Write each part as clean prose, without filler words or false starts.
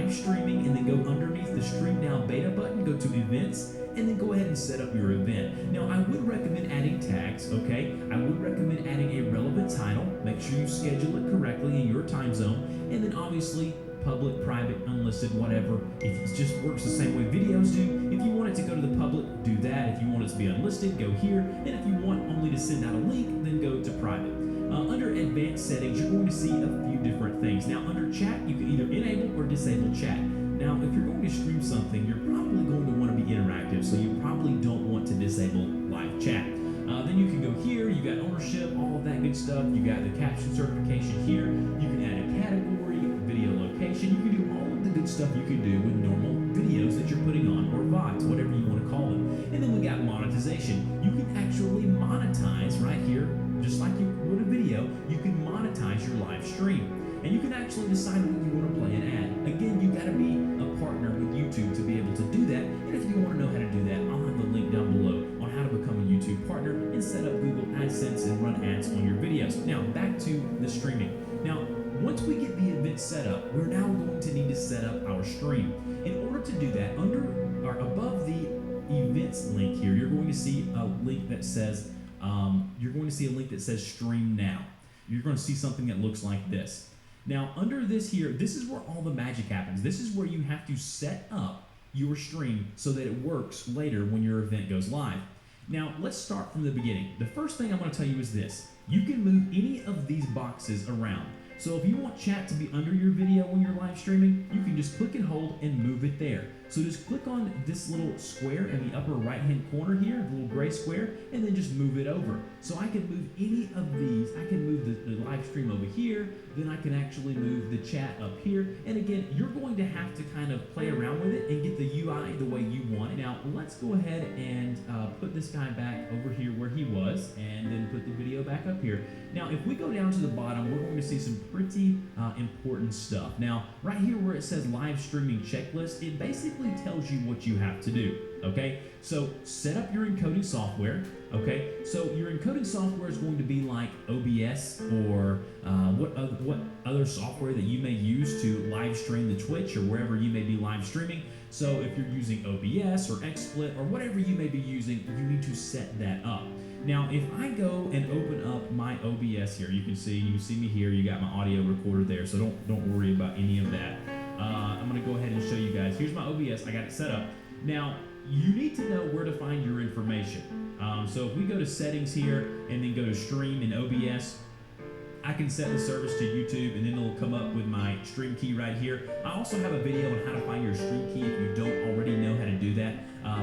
live streaming, and then go underneath the stream now beta button, go to events, and then go ahead and set up your event. Now, I would recommend adding tags, okay? I would recommend adding a relevant title. Make sure you schedule it correctly in your time zone, and then obviously public, private, unlisted, whatever. If it just works the same way videos do, if you want it to go to the public, do that. If you want it to be unlisted, go here. And if you want only to send out a link, then go to private. Under advanced settings, you're going to see a few different things. Now, under chat, you can either enable or disable chat. Now, if you're going to stream something, you're probably going to want to be interactive, so you probably don't want to disable live chat. Then you can go here, you got ownership, all of that good stuff. You got the caption certification here. You can add a category, video location. You can do all of the good stuff you can do with normal videos that you're putting on, or VODs, whatever you want to call them. And then we got monetization. You can actually monetize right here, just like you would a video. You can monetize your live stream. And you can actually decide when you want to play an ad. Again, you got to be a partner with YouTube to be able to do that. And if you want to know how to do that, I'll have the link down below on how to become a YouTube partner and set up Google AdSense and run ads on your videos. Now, back to the streaming. Now, once we get the event set up, we're now going to need to set up our stream. In order to do that, under or above the events link here, you're going to see a link that says Stream Now. You're going to see something that looks like this. Now, under this here, this is where all the magic happens. This is where you have to set up your stream so that it works later when your event goes live. Now, let's start from the beginning. The first thing I'm going to tell you is this. You can move any of these boxes around. So if you want chat to be under your video when you're live streaming, you can just click and hold and move it there. So just click on this little square in the upper right-hand corner here, the little gray square, and then just move it over. So I can move any of these. I can move the live stream over here, then I can actually move the chat up here. And again, you're going to have to kind of play around with it and get the UI the way you want it. Now, let's go ahead and put this guy back over here where he was, and then put the video back up here. Now, if we go down to the bottom, we're going to see some pretty important stuff. Now, right here where it says live streaming checklist, it basically tells you what you have to do. Okay, so set up your encoding software. Okay, so your encoding software is going to be like OBS or what other software that you may use to live stream the Twitch or wherever you may be live streaming. So if you're using OBS or XSplit or whatever you may be using, you need to set that up. Now, if I go and open up my OBS here, you can see me here. You got my audio recorder there, so don't worry about any of that. I'm going to go ahead and show you guys. Here's my OBS. I got it set up. Now, you need to know where to find your information. So if we go to settings here and then go to stream in OBS, I can set the service to YouTube, and then it'll come up with my stream key right here. I also have a video on how to find your stream key if you don't already know how to do that.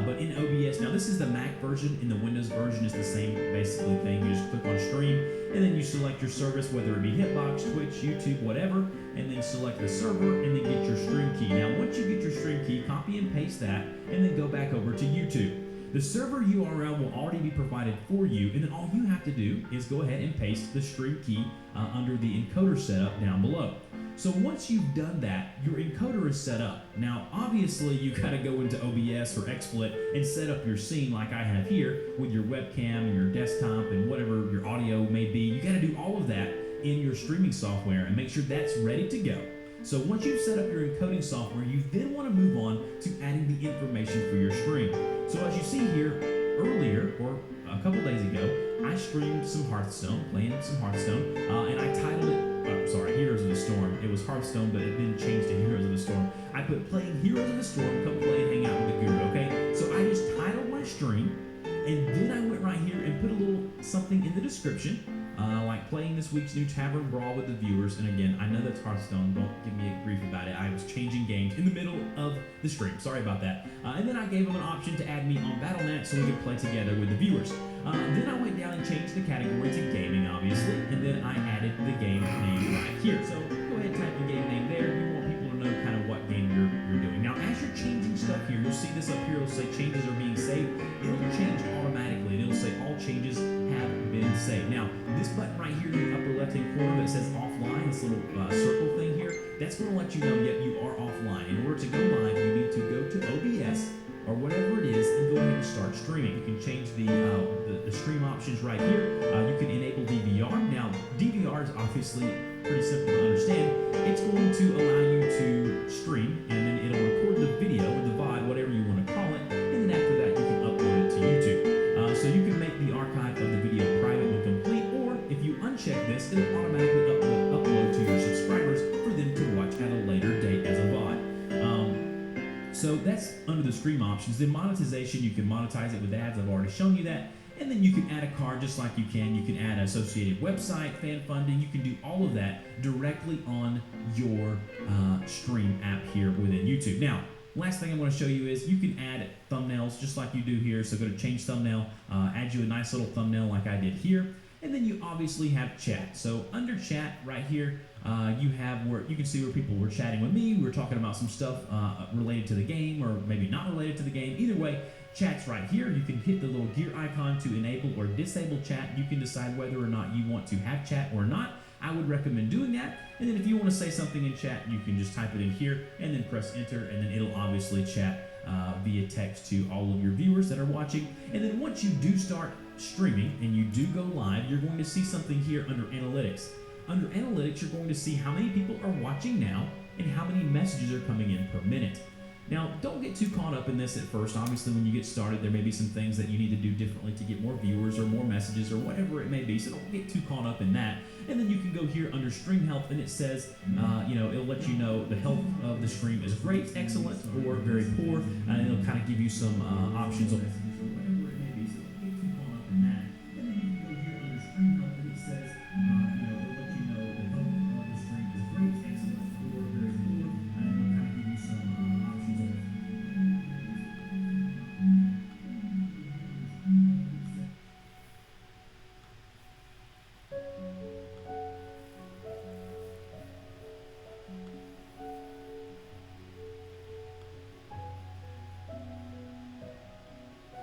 But in OBS, now this is the Mac version, and the Windows version is the same basically thing. You just click on stream, and then you select your service, whether it be Hitbox, Twitch, YouTube, whatever, and then select the server, and then get your stream key. Now, once you get your stream key, copy and paste that, and then go back over to YouTube. The server URL will already be provided for you, and then all you have to do is go ahead and paste the stream key under the encoder setup down below. So once you've done that, your encoder is set up. Now, obviously, you gotta go into OBS or XSplit and set up your scene like I have here with your webcam and your desktop and whatever your audio may be. You gotta do all of that in your streaming software and make sure that's ready to go. So once you've set up your encoding software, you then want to move on to adding the information for your stream. So as you see here, earlier, or a couple days ago, I streamed some Hearthstone, playing some Hearthstone, and I titled it, Heroes of the Storm. It was Hearthstone, but it then changed to Heroes of the Storm. I put playing Heroes of the Storm, come play and hang out with the Guru, okay? So I just titled my stream, and then I went right here and put a little something in the description, like playing this week's new Tavern Brawl with the viewers. And again, I know that's Hearthstone, don't give me a grief about it. I was changing games in the middle of the stream, sorry about that. And then I gave them an option to add me on Battle.net so we could play together with the viewers. Then I went down and changed the category to gaming, obviously, and then I added the game name right here. So go ahead and type the game name there. You want people to know kind of what game you're doing. Now, as you're changing stuff here, you'll see this up here. It'll say changes are being saved. It'll change automatically, and it'll say all changes have been saved. Now, this button right here in the upper left-hand corner that says offline, this little circle thing here, that's going to let you know, yep, you are offline. In order to go live, you need to go to OBS or whatever it is and go ahead and start streaming. You can change the stream options right here. You can enable DVR. Now, DVR is obviously pretty simple to understand. It's going to allow you to stream in So that's under the stream options. Then monetization, you can monetize it with ads. I've already shown you that. And then you can add a card just like you can. You can add an associated website, fan funding. You can do all of that directly on your stream app here within YouTube. Now, last thing I want to show you is you can add thumbnails just like you do here. So go to change thumbnail, add you a nice little thumbnail like I did here. And then you obviously have chat. So under chat right here, you have where you can see where people were chatting with me. We were talking about some stuff related to the game or maybe not related to the game. Either way, chat's right here. You can hit the little gear icon to enable or disable chat. You can decide whether or not you want to have chat or not. I would recommend doing that. And then if you want to say something in chat, you can just type it in here and then press enter, and then it'll obviously chat via text to all of your viewers that are watching. And then once you do start streaming and you do go live, you're going to see something here under analytics. Under analytics, you're going to see how many people are watching now and how many messages are coming in per minute. Now, don't get too caught up in this at first. Obviously, when you get started, there may be some things that you need to do differently to get more viewers or more messages or whatever it may be, so don't get too caught up in that. And then you can go here under stream health, and it says, it'll let you know the health of the stream is great, excellent, or very poor, and it'll kind of give you some options on messages or whatever it may be, so don't get too caught up in that. And then you can go here under stream health, and it says, it'll let you know the health of the stream is great, excellent, or very poor, and it'll kind of give you some options on